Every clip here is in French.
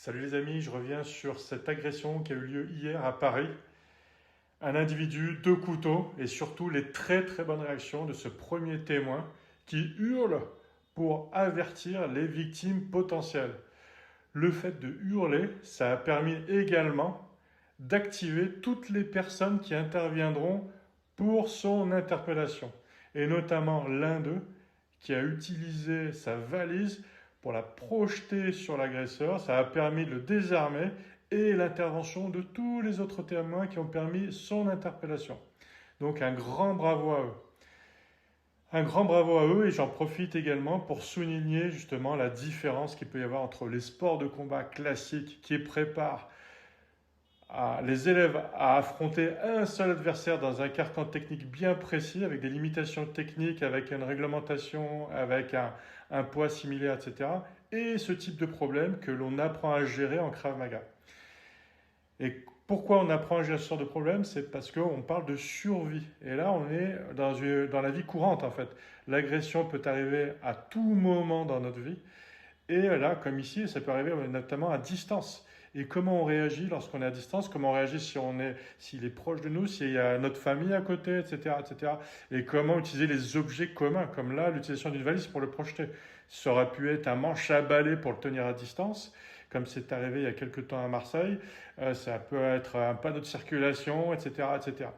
Salut les amis, je reviens sur cette agression qui a eu lieu hier à Paris. Un individu, deux couteaux et surtout les très très bonnes réactions de ce premier témoin qui hurle pour avertir les victimes potentielles. Le fait de hurler, ça a permis également d'activer toutes les personnes qui interviendront pour son interpellation. Et notamment l'un d'eux qui a utilisé sa valise pour la projeter sur l'agresseur. Ça a permis de le désarmer et l'intervention de tous les autres témoins qui ont permis son interpellation. Donc un grand bravo à eux. Un grand bravo à eux et j'en profite également pour souligner justement la différence qu'il peut y avoir entre les sports de combat classiques qui préparent les élèves à affronter un seul adversaire dans un carcan technique bien précis, avec des limitations techniques, avec une réglementation, avec un poids similaire, etc. Et ce type de problème que l'on apprend à gérer en Krav Maga. Et pourquoi on apprend à gérer ce genre de problème? C'est parce qu'on parle de survie. Et là, on est dans la vie courante, en fait. L'agression peut arriver à tout moment dans notre vie. Et là, comme ici, ça peut arriver notamment à distance. Et comment on réagit lorsqu'on est à distance? Comment on réagit s'il est proche de nous, s'il y a notre famille à côté, etc., etc. Et comment utiliser les objets communs, comme là, l'utilisation d'une valise pour le projeter. Ça aurait pu être un manche à balai pour le tenir à distance, comme c'est arrivé il y a quelques temps à Marseille. Ça peut être un panneau de circulation, etc., etc.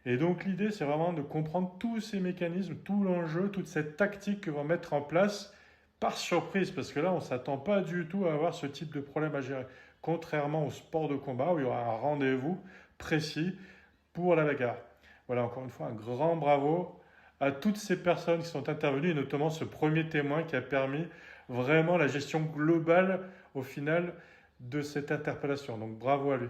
Et donc l'idée, c'est vraiment de comprendre tous ces mécanismes, tout l'enjeu, toute cette tactique que vont mettre en place par surprise, parce que là, on ne s'attend pas du tout à avoir ce type de problème à gérer. Contrairement au sport de combat, où il y aura un rendez-vous précis pour la bagarre. Voilà, encore une fois, un grand bravo à toutes ces personnes qui sont intervenues, et notamment ce premier témoin qui a permis vraiment la gestion globale, au final, de cette interpellation. Donc bravo à lui.